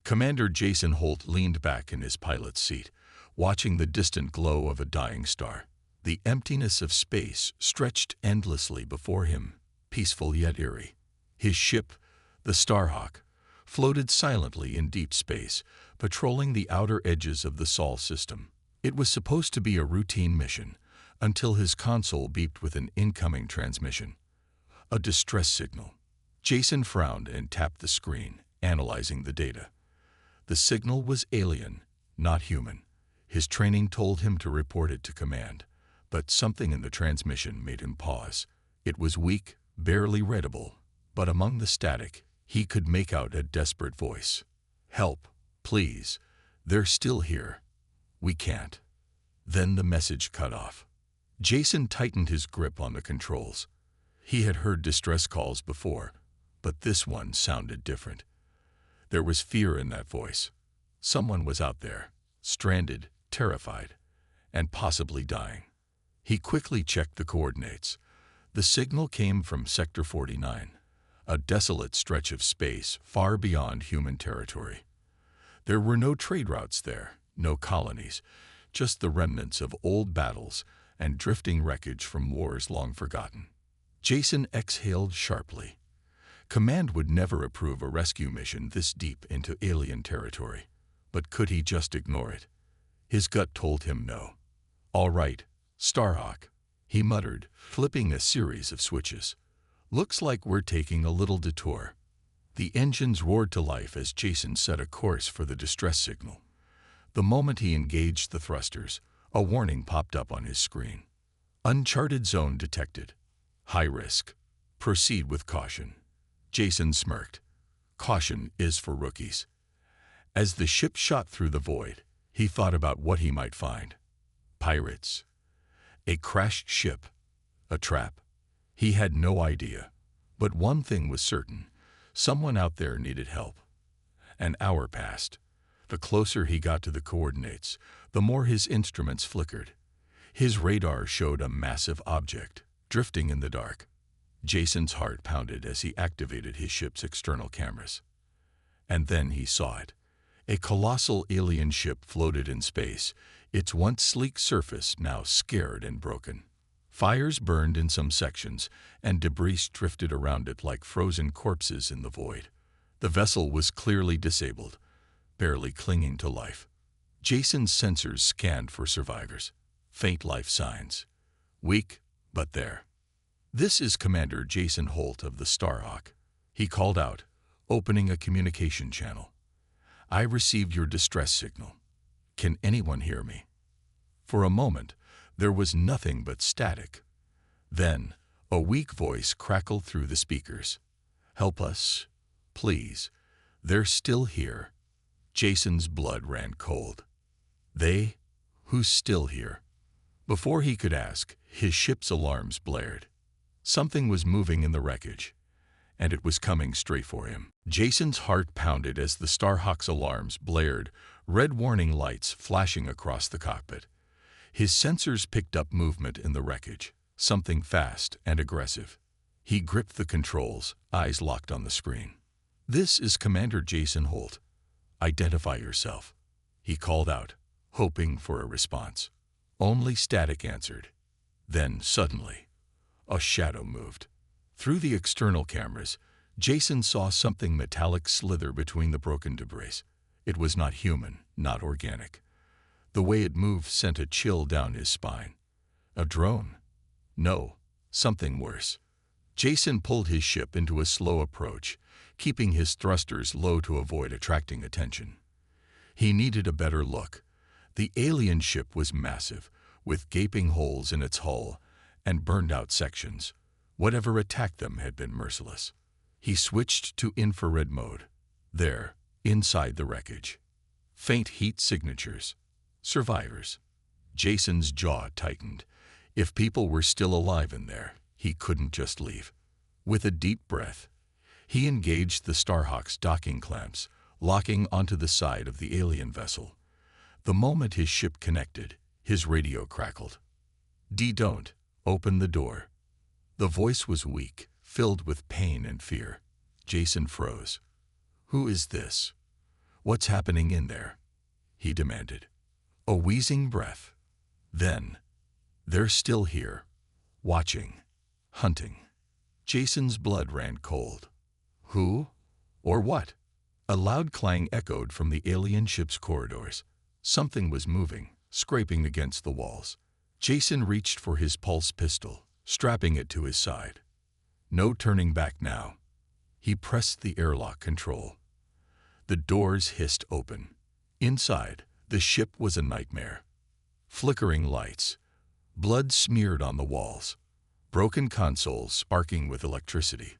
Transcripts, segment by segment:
Commander Jason Holt leaned back in his pilot's seat, watching the distant glow of a dying star. The emptiness of space stretched endlessly before him, peaceful yet eerie. His ship, the Starhawk, floated silently in deep space, patrolling the outer edges of the Sol system. It was supposed to be a routine mission, until his console beeped with an incoming transmission. A distress signal. Jason frowned and tapped the screen, analyzing the data. The signal was alien, not human. His training told him to report it to command, but something in the transmission made him pause. It was weak, barely readable, but among the static, he could make out a desperate voice. "Help, please. They're still here. We can't." Then the message cut off. Jason tightened his grip on the controls. He had heard distress calls before, but this one sounded different. There was fear in that voice. Someone was out there, stranded, terrified, and possibly dying. He quickly checked the coordinates. The signal came from Sector 49, a desolate stretch of space far beyond human territory. There were no trade routes there, no colonies, just the remnants of old battles and drifting wreckage from wars long forgotten. Jason exhaled sharply. Command would never approve a rescue mission this deep into alien territory. But could he just ignore it? His gut told him no. "All right, Starhawk," he muttered, flipping a series of switches. "Looks like we're taking a little detour." The engines roared to life as Jason set a course for the distress signal. The moment he engaged the thrusters, a warning popped up on his screen. "Uncharted zone detected. High risk. Proceed with caution." Jason smirked. Caution is for rookies. As the ship shot through the void, he thought about what he might find. Pirates. A crashed ship. A trap. He had no idea. But one thing was certain. Someone out there needed help. An hour passed. The closer he got to the coordinates, the more his instruments flickered. His radar showed a massive object, drifting in the dark. Jason's heart pounded as he activated his ship's external cameras. And then he saw it. A colossal alien ship floated in space, its once sleek surface now scarred and broken. Fires burned in some sections, and debris drifted around it like frozen corpses in the void. The vessel was clearly disabled, barely clinging to life. Jason's sensors scanned for survivors. Faint life signs. Weak, but there. "This is Commander Jason Holt of the Starhawk," he called out, opening a communication channel. "I received your distress signal. Can anyone hear me?" For a moment, there was nothing but static. Then, a weak voice crackled through the speakers. "Help us, please. They're still here." Jason's blood ran cold. "They? Who's still here?" Before he could ask, his ship's alarms blared. Something was moving in the wreckage, and it was coming straight for him. Jason's heart pounded as the Starhawk's alarms blared, red warning lights flashing across the cockpit. His sensors picked up movement in the wreckage, something fast and aggressive. He gripped the controls, eyes locked on the screen. "This is Commander Jason Holt. Identify yourself," he called out, hoping for a response. Only static answered. Then, suddenly, a shadow moved. Through the external cameras, Jason saw something metallic slither between the broken debris. It was not human, not organic. The way it moved sent a chill down his spine. A drone? No, something worse. Jason pulled his ship into a slow approach, keeping his thrusters low to avoid attracting attention. He needed a better look. The alien ship was massive, with gaping holes in its hull and burned-out sections. Whatever attacked them had been merciless. He switched to infrared mode. There, inside the wreckage. Faint heat signatures. Survivors. Jason's jaw tightened. If people were still alive in there, he couldn't just leave. With a deep breath, he engaged the Starhawk's docking clamps, locking onto the side of the alien vessel. The moment his ship connected, his radio crackled. "Don't open the door." The voice was weak, filled with pain and fear. Jason froze. "Who is this? "What's happening in there?" he demanded. A wheezing breath. Then, "They're still here, watching, hunting." Jason's blood ran cold. Who? Or what? A loud clang echoed from the alien ship's corridors. Something was moving, scraping against the walls. Jason reached for his pulse pistol, strapping it to his side. No turning back now. He pressed the airlock control. The doors hissed open. Inside, the ship was a nightmare. Flickering lights, blood smeared on the walls, broken consoles sparking with electricity.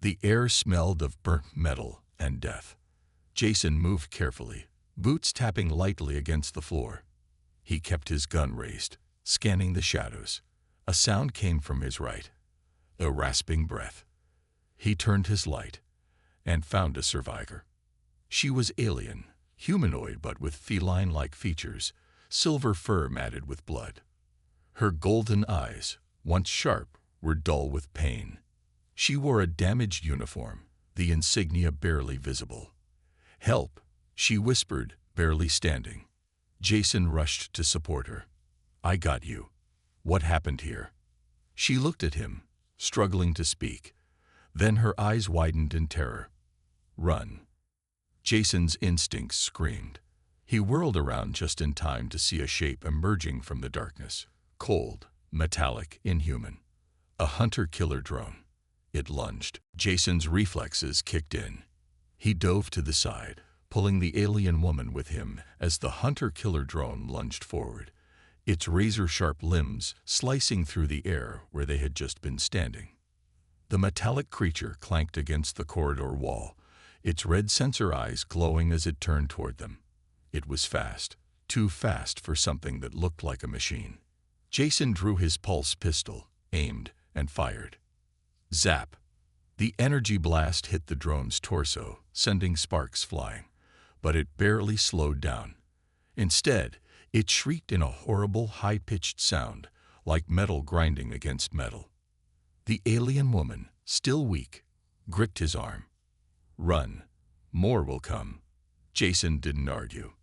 The air smelled of burnt metal and death. Jason moved carefully, boots tapping lightly against the floor. He kept his gun raised, scanning the shadows. A sound came from his right, a rasping breath. He turned his light and found a survivor. She was alien, humanoid but with feline-like features, silver fur matted with blood. Her golden eyes, once sharp, were dull with pain. She wore a damaged uniform, the insignia barely visible. "Help," she whispered, barely standing. Jason rushed to support her. "I got you. What happened here?" She looked at him, struggling to speak. Then her eyes widened in terror. "Run." Jason's instincts screamed. He whirled around just in time to see a shape emerging from the darkness. Cold, metallic, inhuman. A hunter-killer drone. It lunged. Jason's reflexes kicked in. He dove to the side, pulling the alien woman with him as the hunter-killer drone lunged forward, its razor-sharp limbs slicing through the air where they had just been standing. The metallic creature clanked against the corridor wall, its red sensor eyes glowing as it turned toward them. It was fast, too fast for something that looked like a machine. Jason drew his pulse pistol, aimed, and fired. Zap! The energy blast hit the drone's torso, sending sparks flying, but it barely slowed down. Instead, it shrieked in a horrible, high-pitched sound, like metal grinding against metal. The alien woman, still weak, gripped his arm. "Run. More will come." Jason didn't argue.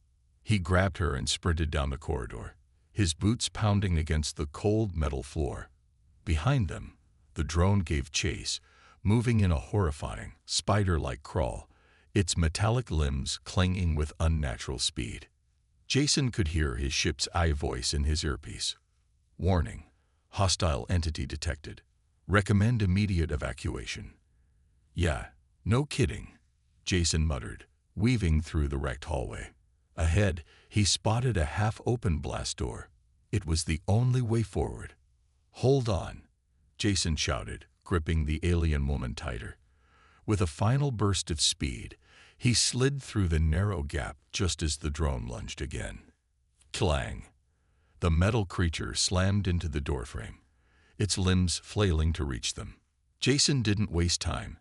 He grabbed her and sprinted down the corridor, his boots pounding against the cold metal floor. Behind them, the drone gave chase, moving in a horrifying, spider-like crawl, its metallic limbs clanging with unnatural speed. Jason could hear his ship's voice in his earpiece. "Warning. Hostile entity detected. Recommend immediate evacuation." "Yeah, no kidding," Jason muttered, weaving through the wrecked hallway. Ahead, he spotted a half-open blast door. It was the only way forward. "Hold on," Jason shouted, gripping the alien woman tighter. With a final burst of speed, he slid through the narrow gap just as the drone lunged again. Clang! The metal creature slammed into the doorframe, its limbs flailing to reach them. Jason didn't waste time.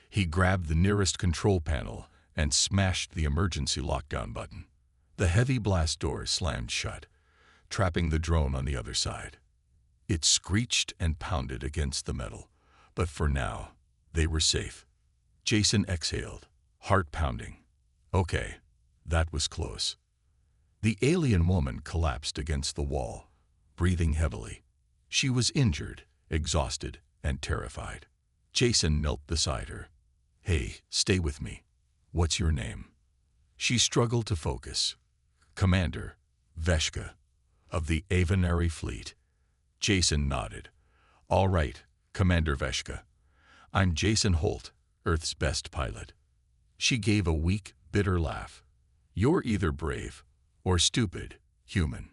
He grabbed the nearest control panel and smashed the emergency lockdown button. The heavy blast door slammed shut, trapping the drone on the other side. It screeched and pounded against the metal, but for now, they were safe. Jason exhaled, heart pounding. Okay, that was close. The alien woman collapsed against the wall, breathing heavily. She was injured, exhausted, and terrified. Jason knelt beside her. "Hey, stay with me. What's your name?" She struggled to focus. "Commander Veshka, of the Avenary Fleet." Jason nodded. "All right, Commander Veshka. I'm Jason Holt, Earth's best pilot." She gave a weak, bitter laugh. "You're either brave or stupid, human."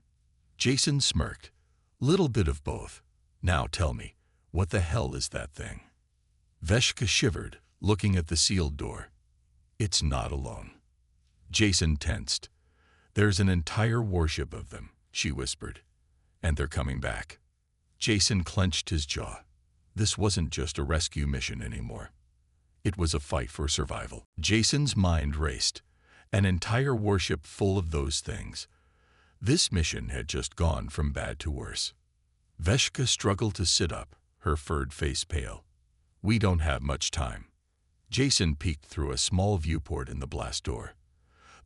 Jason smirked. "Little bit of both. Now tell me, what the hell is that thing?" Veshka shivered, looking at the sealed door. "It's not alone." Jason tensed. "There's an entire warship of them," she whispered. "And they're coming back." Jason clenched his jaw. This wasn't just a rescue mission anymore. It was a fight for survival. Jason's mind raced. An entire warship full of those things. This mission had just gone from bad to worse. Veshka struggled to sit up, her furred face pale. "We don't have much time." Jason peeked through a small viewport in the blast door.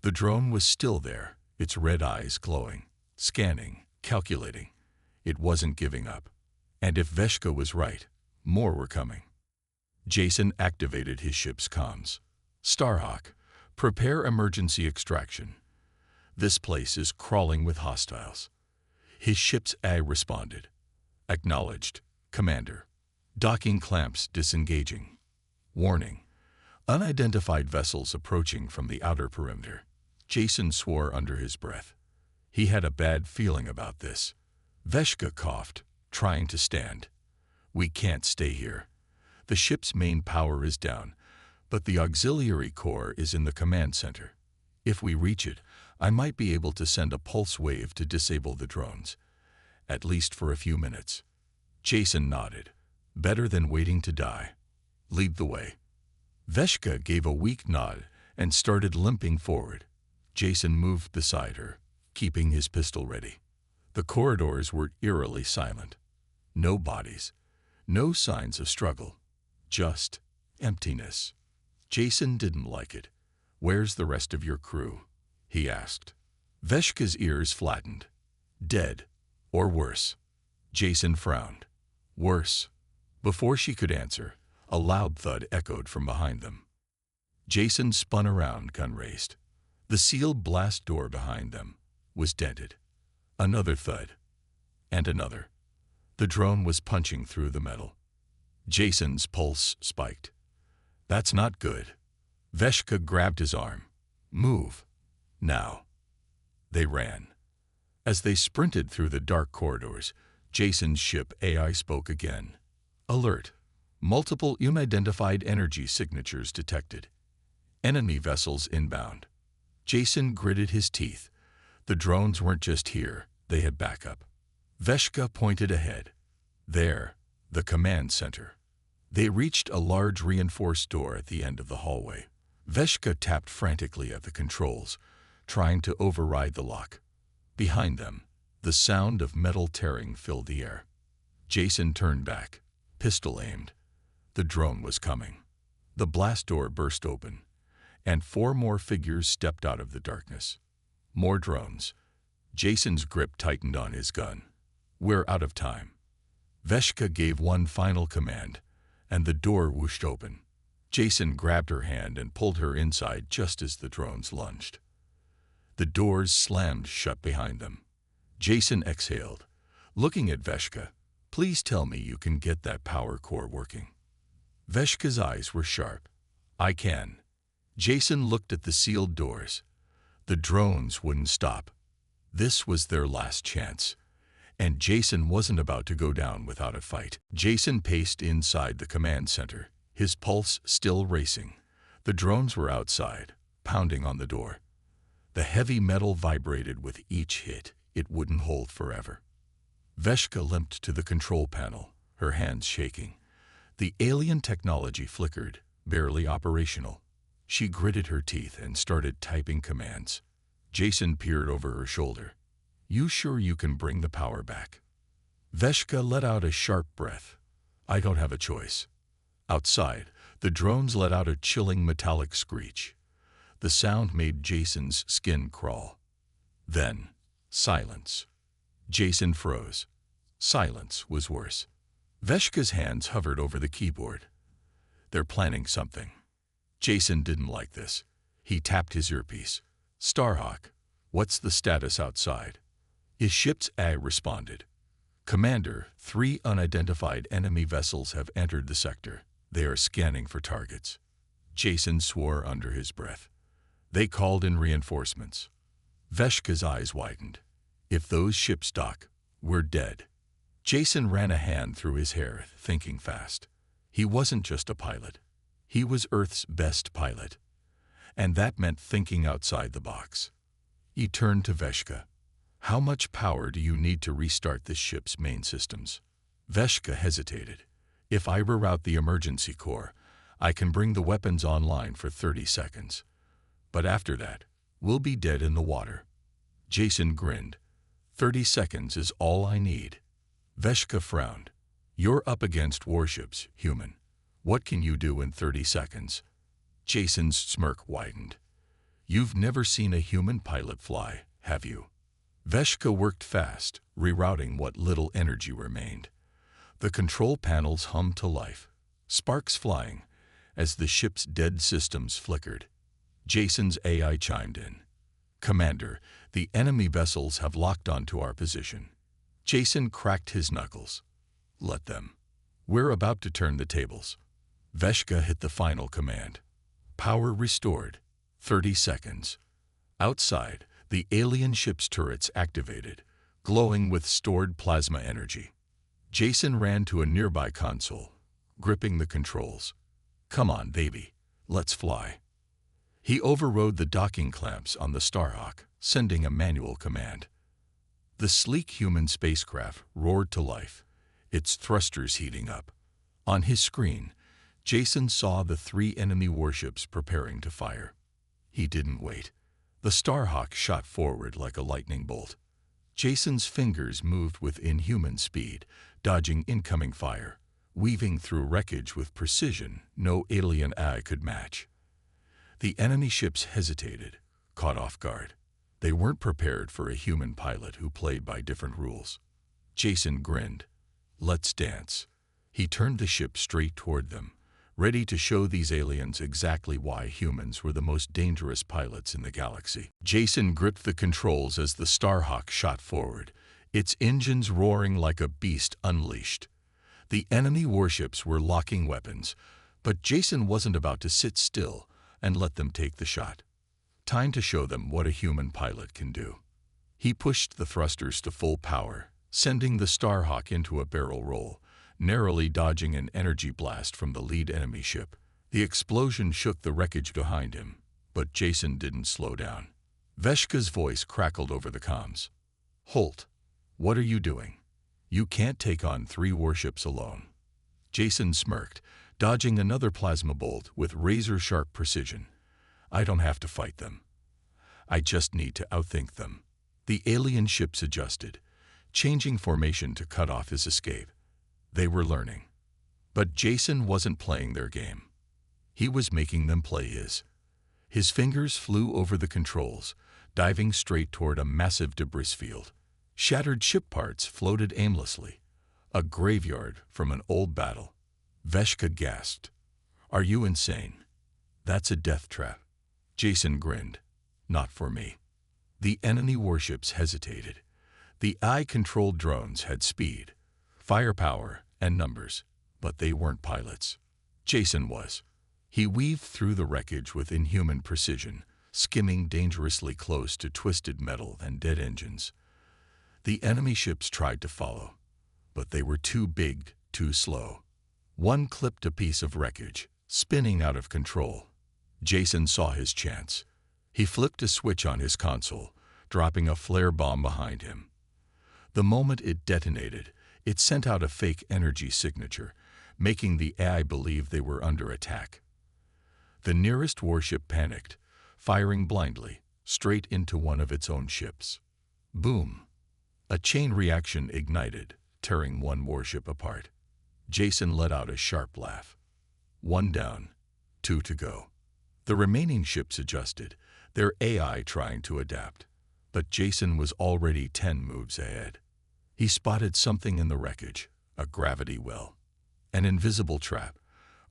The drone was still there, its red eyes glowing, scanning, calculating. It wasn't giving up. And if Veshka was right, more were coming. Jason activated his ship's comms. Starhawk, prepare emergency extraction. This place is crawling with hostiles. His ship's AI responded. Acknowledged, Commander. Docking clamps disengaging. Warning. Unidentified vessels approaching from the outer perimeter. Jason swore under his breath. He had a bad feeling about this. Veshka coughed, trying to stand. We can't stay here. The ship's main power is down, but the auxiliary core is in the command center. If we reach it, I might be able to send a pulse wave to disable the drones. At least for a few minutes. Jason nodded. Better than waiting to die. Lead the way. Veshka gave a weak nod and started limping forward. Jason moved beside her, keeping his pistol ready. The corridors were eerily silent. No bodies. No signs of struggle. Just emptiness. Jason didn't like it. Where's the rest of your crew? He asked. Veshka's ears flattened. Dead. Or worse. Jason frowned. Worse. Before she could answer, a loud thud echoed from behind them. Jason spun around, gun raised. The sealed blast door behind them was dented. Another thud. And another. The drone was punching through the metal. Jason's pulse spiked. That's not good. Veshka grabbed his arm. Move. Now. They ran. As they sprinted through the dark corridors, Jason's ship AI spoke again. Alert. Multiple unidentified energy signatures detected. Enemy vessels inbound. Jason gritted his teeth. The drones weren't just here, they had backup. Veshka pointed ahead. There, the command center. They reached a large reinforced door at the end of the hallway. Veshka tapped frantically at the controls, trying to override the lock. Behind them, the sound of metal tearing filled the air. Jason turned back, pistol aimed. The drone was coming. The blast door burst open, and 4 more figures stepped out of the darkness. More drones. Jason's grip tightened on his gun. We're out of time. Veshka gave one final command, and the door whooshed open. Jason grabbed her hand and pulled her inside just as the drones lunged. The doors slammed shut behind them. Jason exhaled, looking at Veshka. Please tell me you can get that power core working. Veshka's eyes were sharp. I can. Jason looked at the sealed doors. The drones wouldn't stop. This was their last chance. And Jason wasn't about to go down without a fight. Jason paced inside the command center, his pulse still racing. The drones were outside, pounding on the door. The heavy metal vibrated with each hit. It wouldn't hold forever. Veshka limped to the control panel, her hands shaking. The alien technology flickered, barely operational. She gritted her teeth and started typing commands. Jason peered over her shoulder. You sure you can bring the power back? Veshka let out a sharp breath. I don't have a choice. Outside, the drones let out a chilling metallic screech. The sound made Jason's skin crawl. Then, silence. Jason froze. Silence was worse. Veshka's hands hovered over the keyboard. They're planning something. Jason didn't like this. He tapped his earpiece. Starhawk, what's the status outside? His ship's AI responded. Commander, 3 unidentified enemy vessels have entered the sector. They are scanning for targets. Jason swore under his breath. They called in reinforcements. Veshka's eyes widened. If those ships dock, we're dead. Jason ran a hand through his hair, thinking fast. He wasn't just a pilot. He was Earth's best pilot. And that meant thinking outside the box. He turned to Veshka. How much power do you need to restart this ship's main systems? Veshka hesitated. If I reroute the emergency core, I can bring the weapons online for 30 seconds. But after that, we'll be dead in the water. Jason grinned. 30 seconds is all I need. Veshka frowned. You're up against warships, human. What can you do in 30 seconds? Jason's smirk widened. You've never seen a human pilot fly, have you? Veshka worked fast, rerouting what little energy remained. The control panels hummed to life, sparks flying, as the ship's dead systems flickered. Jason's AI chimed in. "Commander, the enemy vessels have locked onto our position." Jason cracked his knuckles. "Let them. We're about to turn the tables." Veshka hit the final command. Power restored. 30 seconds. Outside, the alien ship's turrets activated, glowing with stored plasma energy. Jason ran to a nearby console, gripping the controls. "Come on, baby. Let's fly." He overrode the docking clamps on the Starhawk, sending a manual command. The sleek human spacecraft roared to life, its thrusters heating up. On his screen, Jason saw the 3 enemy warships preparing to fire. He didn't wait. The Starhawk shot forward like a lightning bolt. Jason's fingers moved with inhuman speed, dodging incoming fire, weaving through wreckage with precision no alien eye could match. The enemy ships hesitated, caught off guard. They weren't prepared for a human pilot who played by different rules. Jason grinned. "Let's dance." He turned the ship straight toward them, ready to show these aliens exactly why humans were the most dangerous pilots in the galaxy. Jason gripped the controls as the Starhawk shot forward, its engines roaring like a beast unleashed. The enemy warships were locking weapons, but Jason wasn't about to sit still and let them take the shot. Time to show them what a human pilot can do. He pushed the thrusters to full power, sending the Starhawk into a barrel roll, narrowly dodging an energy blast from the lead enemy ship. The explosion shook the wreckage behind him, but Jason didn't slow down. Veshka's voice crackled over the comms. "Holt, what are you doing? You can't take on 3 warships alone." Jason smirked, dodging another plasma bolt with razor-sharp precision. "I don't have to fight them. I just need to outthink them." The alien ships adjusted, changing formation to cut off his escape. They were learning. But Jason wasn't playing their game. He was making them play his. His fingers flew over the controls, diving straight toward a massive debris field. Shattered ship parts floated aimlessly, a graveyard from an old battle. Veshka gasped. "Are you insane? That's a death trap." Jason grinned. "Not for me." The enemy warships hesitated. The AI-controlled drones had speed, firepower, and numbers, but they weren't pilots. Jason was. He weaved through the wreckage with inhuman precision, skimming dangerously close to twisted metal and dead engines. The enemy ships tried to follow, but they were too big, too slow. One clipped a piece of wreckage, spinning out of control. Jason saw his chance. He flipped a switch on his console, dropping a flare bomb behind him. The moment it detonated, it sent out a fake energy signature, making the AI believe they were under attack. The nearest warship panicked, firing blindly, straight into one of its own ships. Boom! A chain reaction ignited, tearing one warship apart. Jason let out a sharp laugh. 1 down, 2 to go. The remaining ships adjusted, their AI trying to adapt. But Jason was already 10 moves ahead. He spotted something in the wreckage, a gravity well. An invisible trap,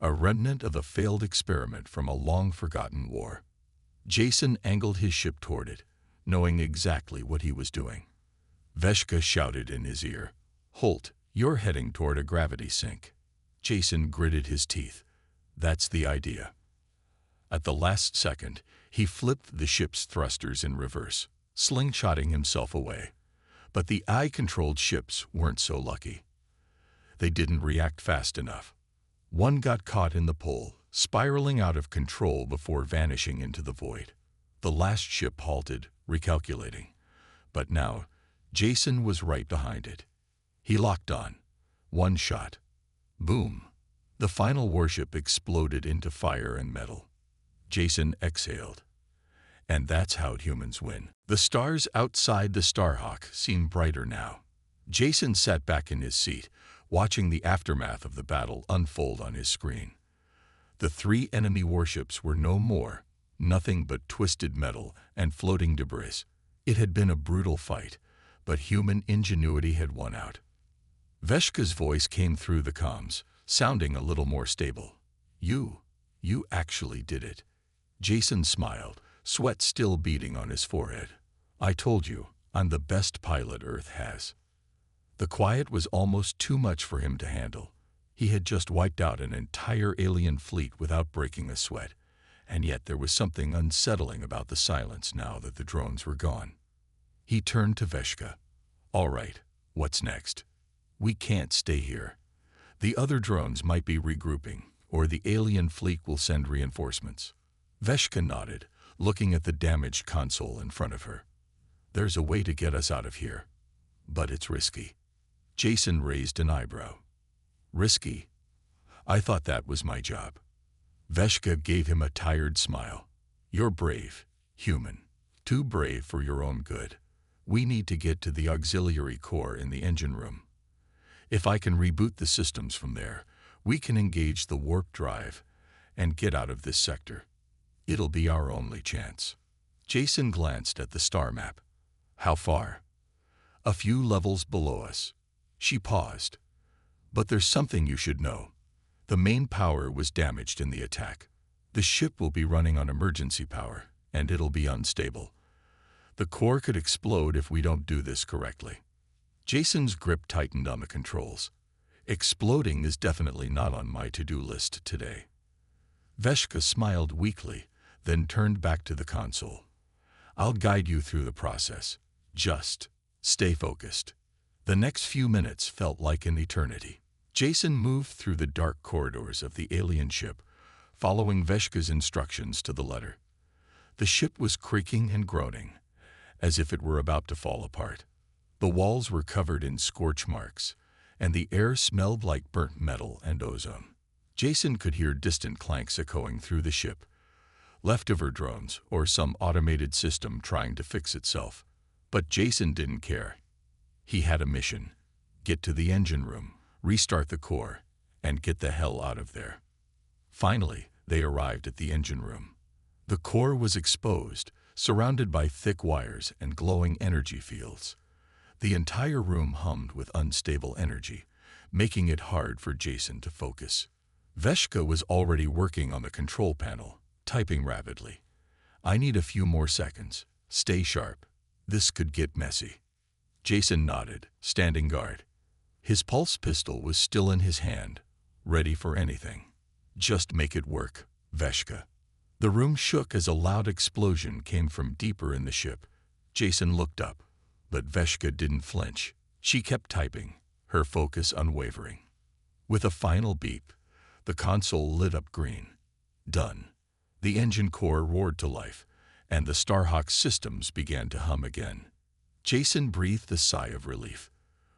a remnant of a failed experiment from a long-forgotten war. Jason angled his ship toward it, knowing exactly what he was doing. Veshka shouted in his ear, "Holt, you're heading toward a gravity sink." Jason gritted his teeth. "That's the idea." At the last second, he flipped the ship's thrusters in reverse, slingshotting himself away. But the AI-controlled ships weren't so lucky. They didn't react fast enough. One got caught in the pull, spiraling out of control before vanishing into the void. The last ship halted, recalculating. But now, Jason was right behind it. He locked on. 1 shot. Boom! The final warship exploded into fire and metal. Jason exhaled. And that's how humans win. The stars outside the Starhawk seemed brighter now. Jason sat back in his seat, watching the aftermath of the battle unfold on his screen. The 3 enemy warships were no more, Nothing but twisted metal and floating debris. It had been a brutal fight, but human ingenuity had won out. Veshka's voice came through the comms, sounding a little more stable. You actually did it." Jason smiled, sweat still beading on his forehead. "I told you, I'm the best pilot Earth has." The quiet was almost too much for him to handle. He had just wiped out an entire alien fleet without breaking a sweat, and yet there was something unsettling about the silence now that the drones were gone. He turned to Veshka. "All right, what's next? We can't stay here. The other drones might be regrouping, or the alien fleet will send reinforcements." Veshka nodded, looking at the damaged console in front of her. "There's a way to get us out of here, but it's risky." Jason raised an eyebrow. "Risky? I thought that was my job." Veshka gave him a tired smile. "You're brave, human. Too brave for your own good. We need to get to the auxiliary core in the engine room. If I can reboot the systems from there, we can engage the warp drive and get out of this sector. It'll be our only chance." Jason glanced at the star map. "How far?" "A few levels below us." She paused. "But there's something you should know. The main power was damaged in the attack. The ship will be running on emergency power, and it'll be unstable. The core could explode if we don't do this correctly." Jason's grip tightened on the controls. Exploding is definitely not on my to-do list today. Veshka smiled weakly, then turned back to the console. "I'll guide you through the process. Just stay focused." The next few minutes felt like an eternity. Jason moved through the dark corridors of the alien ship, following Veshka's instructions to the letter. The ship was creaking and groaning, as if it were about to fall apart. The walls were covered in scorch marks, and the air smelled like burnt metal and ozone. Jason could hear distant clanks echoing through the ship. Leftover drones or some automated system trying to fix itself. But Jason didn't care. He had a mission: get to the engine room, restart the core, and get the hell out of there. Finally, they arrived at the engine room. The core was exposed, surrounded by thick wires and glowing energy fields. The entire room hummed with unstable energy, making it hard for Jason to focus. Veshka was already working on the control panel, typing rapidly. "I need a few more seconds. Stay sharp. This could get messy." Jason nodded, standing guard. His pulse pistol was still in his hand, ready for anything. "Just make it work, Veshka." The room shook as a loud explosion came from deeper in the ship. Jason looked up, but Veshka didn't flinch. She kept typing, her focus unwavering. With a final beep, the console lit up green. Done. The engine core roared to life, and the Starhawk systems began to hum again. Jason breathed a sigh of relief.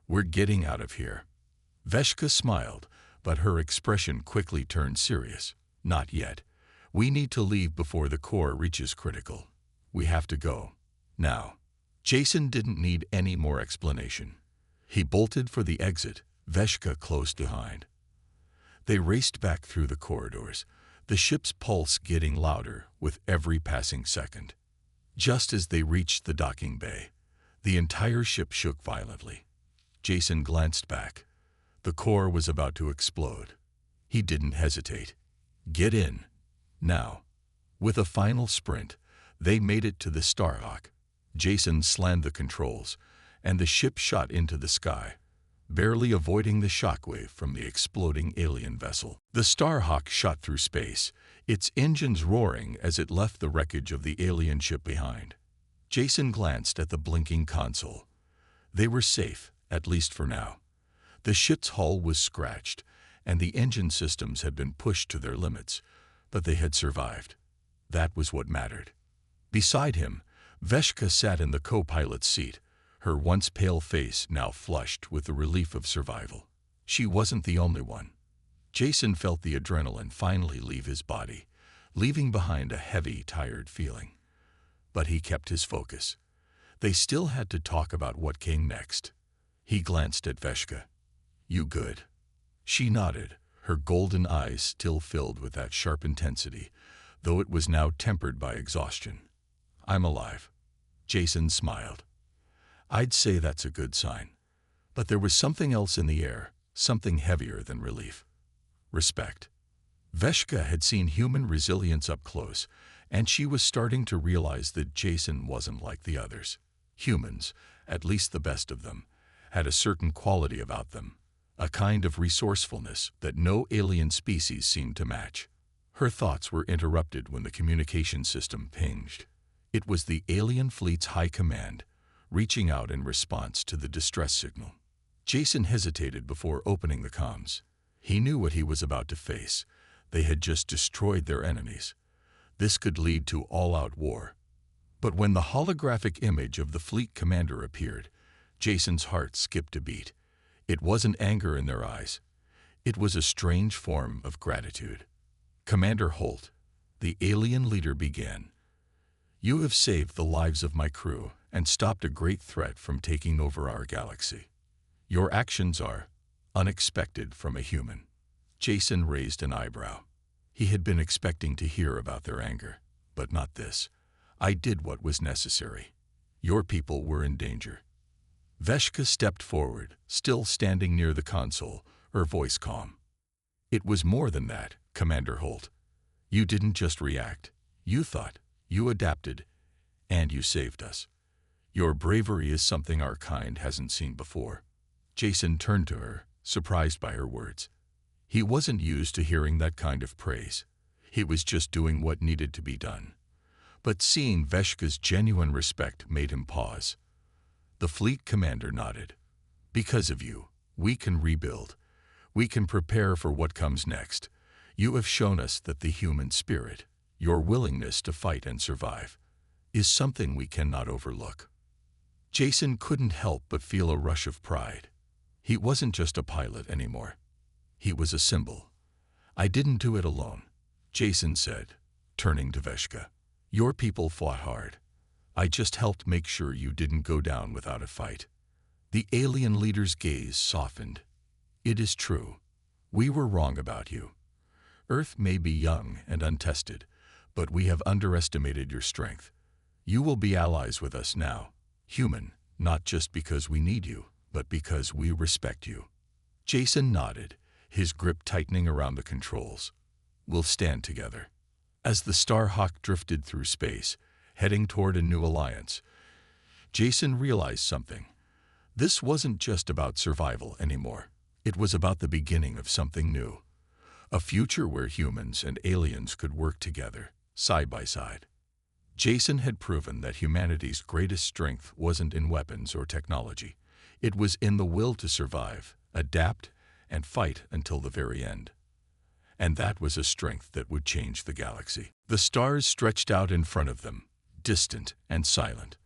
"We're getting out of here." Veshka smiled, but her expression quickly turned serious. "Not yet. We need to leave before the core reaches critical. We have to go. Now." Jason didn't need any more explanation. He bolted for the exit, Veshka close behind. They raced back through the corridors, the ship's pulse getting louder with every passing second. Just as they reached the docking bay, the entire ship shook violently. Jason glanced back. The core was about to explode. He didn't hesitate. "Get in. Now." With a final sprint, they made it to the Starhawk. Jason slammed the controls, and the ship shot into the sky, barely avoiding the shockwave from the exploding alien vessel. The Starhawk shot through space, its engines roaring as it left the wreckage of the alien ship behind. Jason glanced at the blinking console. They were safe, at least for now. The ship's hull was scratched, and the engine systems had been pushed to their limits, but they had survived. That was what mattered. Beside him, Veshka sat in the co-pilot's seat, her once pale face now flushed with the relief of survival. She wasn't the only one. Jason felt the adrenaline finally leave his body, leaving behind a heavy, tired feeling. But he kept his focus. They still had to talk about what came next. He glanced at Veshka. "You good?" She nodded, her golden eyes still filled with that sharp intensity, though it was now tempered by exhaustion. "I'm alive." Jason smiled. "I'd say that's a good sign." But there was something else in the air, something heavier than relief. Respect. Veshka had seen human resilience up close, and she was starting to realize that Jason wasn't like the others. Humans, at least the best of them, had a certain quality about them, a kind of resourcefulness that no alien species seemed to match. Her thoughts were interrupted when the communication system pinged. It was the alien fleet's high command, reaching out in response to the distress signal. Jason hesitated before opening the comms. He knew what he was about to face. They had just destroyed their enemies. This could lead to all-out war. But when the holographic image of the fleet commander appeared, Jason's heart skipped a beat. It wasn't anger in their eyes. It was a strange form of gratitude. "Commander Holt," the alien leader began, "you have saved the lives of my crew and stopped a great threat from taking over our galaxy. Your actions are unexpected from a human." Jason raised an eyebrow. He had been expecting to hear about their anger, but not this. "I did what was necessary. Your people were in danger." Veshka stepped forward, still standing near the console, her voice calm. "It was more than that, Commander Holt. You didn't just react. You thought, you adapted, and you saved us. Your bravery is something our kind hasn't seen before." Jason turned to her, surprised by her words. He wasn't used to hearing that kind of praise. He was just doing what needed to be done. But seeing Veshka's genuine respect made him pause. The fleet commander nodded. "Because of you, we can rebuild. We can prepare for what comes next. You have shown us that the human spirit, your willingness to fight and survive, is something we cannot overlook." Jason couldn't help but feel a rush of pride. He wasn't just a pilot anymore. He was a symbol. "I didn't do it alone," Jason said, turning to Veshka. "Your people fought hard. I just helped make sure you didn't go down without a fight." The alien leader's gaze softened. "It is true. We were wrong about you. Earth may be young and untested, but we have underestimated your strength. You will be allies with us now, human, not just because we need you, but because we respect you." Jason nodded, his grip tightening around the controls. "We'll stand together." As the Starhawk drifted through space, heading toward a new alliance, Jason realized something. This wasn't just about survival anymore. It was about the beginning of something new. A future where humans and aliens could work together, side by side. Jason had proven that humanity's greatest strength wasn't in weapons or technology. It was in the will to survive, adapt, and fight until the very end. And that was a strength that would change the galaxy. The stars stretched out in front of them, distant and silent.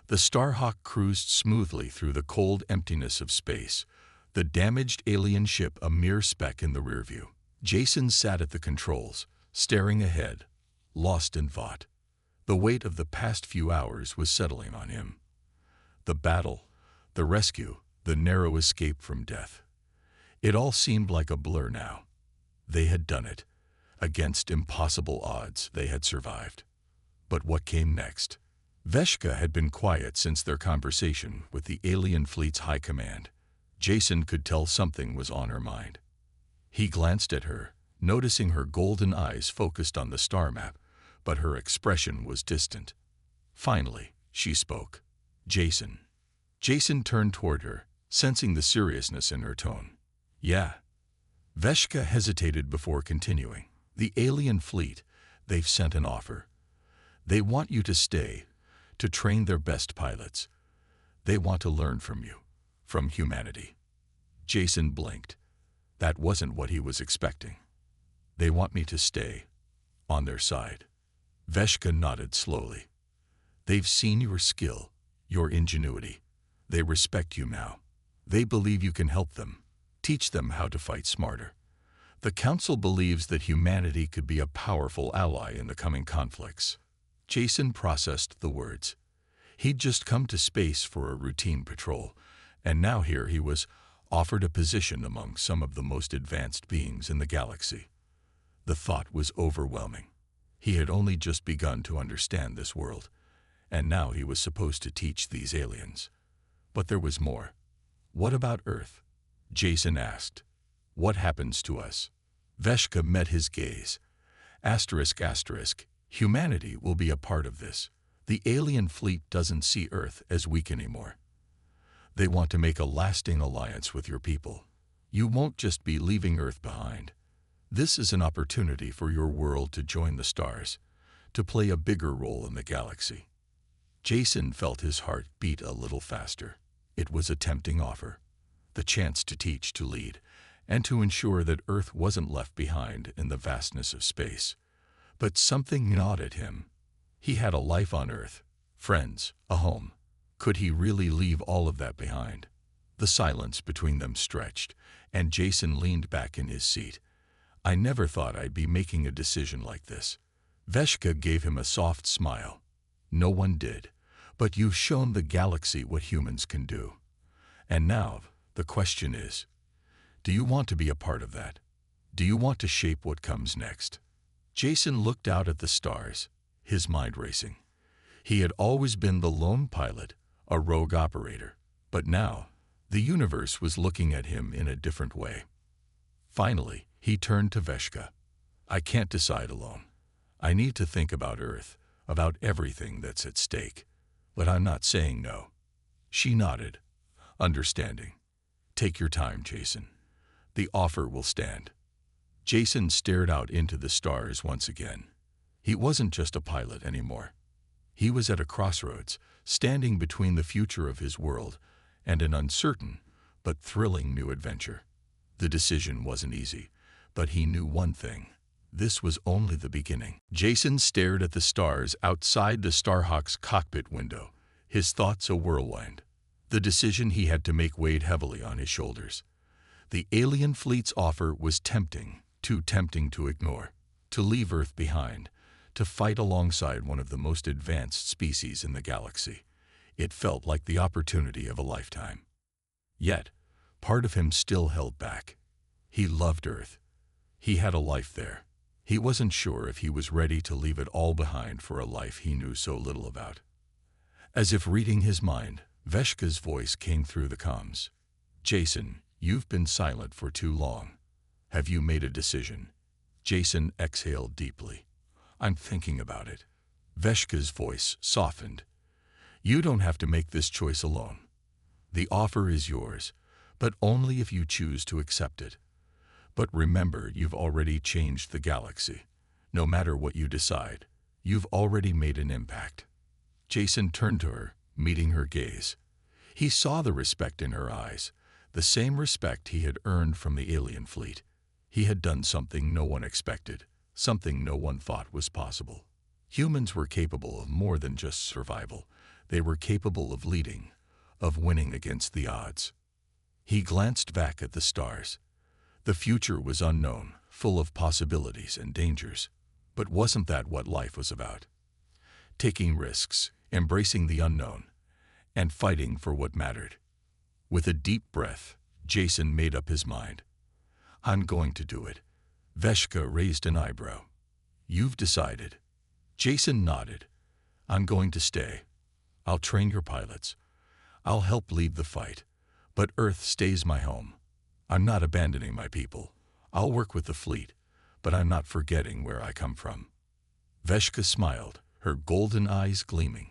The Starhawk cruised smoothly through the cold emptiness of space, the damaged alien ship a mere speck in the rearview. Jason sat at the controls, staring ahead, lost in thought. The weight of the past few hours was settling on him. The battle, the rescue, the narrow escape from death. It all seemed like a blur now. They had done it. Against impossible odds, they had survived. But what came next? Veshka had been quiet since their conversation with the alien fleet's high command. Jason could tell something was on her mind. He glanced at her, noticing her golden eyes focused on the star map, but her expression was distant. Finally, she spoke. "Jason." Jason turned toward her, sensing the seriousness in her tone. "Yeah." Veshka hesitated before continuing. "The alien fleet, they've sent an offer. They want you to stay, to train their best pilots. They want to learn from you, from humanity." Jason blinked. That wasn't what he was expecting. "They want me to stay, on their side." Veshka nodded slowly. "They've seen your skill, your ingenuity. They respect you now. They believe you can help them, teach them how to fight smarter. The Council believes that humanity could be a powerful ally in the coming conflicts." Jason processed the words. He'd just come to space for a routine patrol, and now here he was, offered a position among some of the most advanced beings in the galaxy. The thought was overwhelming. He had only just begun to understand this world, and now he was supposed to teach these aliens. But there was more. What about Earth? Jason asked. What happens to us? Veshka met his gaze. Asterisk, asterisk. Humanity will be a part of this. The alien fleet doesn't see Earth as weak anymore. They want to make a lasting alliance with your people. You won't just be leaving Earth behind. This is an opportunity for your world to join the stars, to play a bigger role in the galaxy. Jason felt his heart beat a little faster. It was a tempting offer. The chance to teach, to lead, and to ensure that Earth wasn't left behind in the vastness of space. But something gnawed at him. He had a life on Earth, friends, a home. Could he really leave all of that behind? The silence between them stretched, and Jason leaned back in his seat. I never thought I'd be making a decision like this. Veshka gave him a soft smile. No one did, but you've shown the galaxy what humans can do. And now, the question is, do you want to be a part of that? Do you want to shape what comes next? Jason looked out at the stars, his mind racing. He had always been the lone pilot, a rogue operator, but now, the universe was looking at him in a different way. Finally, he turned to Veshka. I can't decide alone. I need to think about Earth, about everything that's at stake. But I'm not saying no. She nodded, understanding. Take your time, Jason. The offer will stand. Jason stared out into the stars once again. He wasn't just a pilot anymore. He was at a crossroads, standing between the future of his world and an uncertain but thrilling new adventure. The decision wasn't easy, but he knew one thing. This was only the beginning. Jason stared at the stars outside the Starhawk's cockpit window, his thoughts a whirlwind. The decision he had to make weighed heavily on his shoulders. The alien fleet's offer was tempting, too tempting to ignore, to leave Earth behind, to fight alongside one of the most advanced species in the galaxy. It felt like the opportunity of a lifetime. Yet, part of him still held back. He loved Earth. He had a life there. He wasn't sure if he was ready to leave it all behind for a life he knew so little about. As if reading his mind, Veshka's voice came through the comms. Jason, you've been silent for too long. Have you made a decision? Jason exhaled deeply. I'm thinking about it. Veshka's voice softened. You don't have to make this choice alone. The offer is yours, but only if you choose to accept it. But remember, you've already changed the galaxy. No matter what you decide, you've already made an impact. Jason turned to her, meeting her gaze. He saw the respect in her eyes, the same respect he had earned from the alien fleet. He had done something no one expected, something no one thought was possible. Humans were capable of more than just survival. They were capable of leading, of winning against the odds. He glanced back at the stars. The future was unknown, full of possibilities and dangers. But wasn't that what life was about? Taking risks, embracing the unknown, and fighting for what mattered. With a deep breath, Jason made up his mind. I'm going to do it. Veshka raised an eyebrow. You've decided. Jason nodded. I'm going to stay. I'll train your pilots. I'll help lead the fight. But Earth stays my home. I'm not abandoning my people. I'll work with the fleet, but I'm not forgetting where I come from. Veshka smiled, her golden eyes gleaming.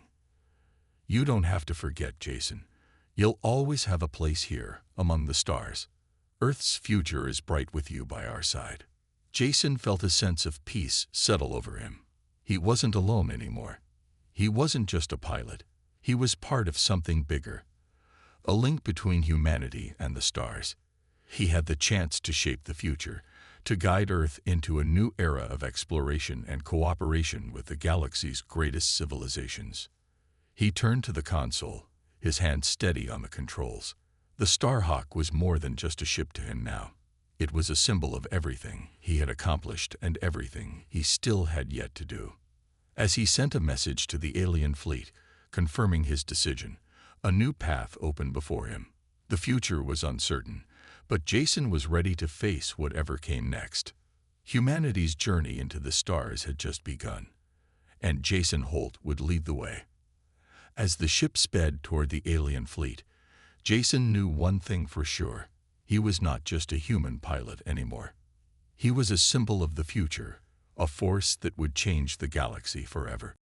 You don't have to forget, Jason. You'll always have a place here, among the stars. Earth's future is bright with you by our side. Jason felt a sense of peace settle over him. He wasn't alone anymore. He wasn't just a pilot. He was part of something bigger. A link between humanity and the stars. He had the chance to shape the future, to guide Earth into a new era of exploration and cooperation with the galaxy's greatest civilizations. He turned to the console, his hand steady on the controls. The Starhawk was more than just a ship to him now. It was a symbol of everything he had accomplished and everything he still had yet to do. As he sent a message to the alien fleet, confirming his decision, a new path opened before him. The future was uncertain, but Jason was ready to face whatever came next. Humanity's journey into the stars had just begun, and Jason Holt would lead the way. As the ship sped toward the alien fleet, Jason knew one thing for sure. He was not just a human pilot anymore. He was a symbol of the future, a force that would change the galaxy forever.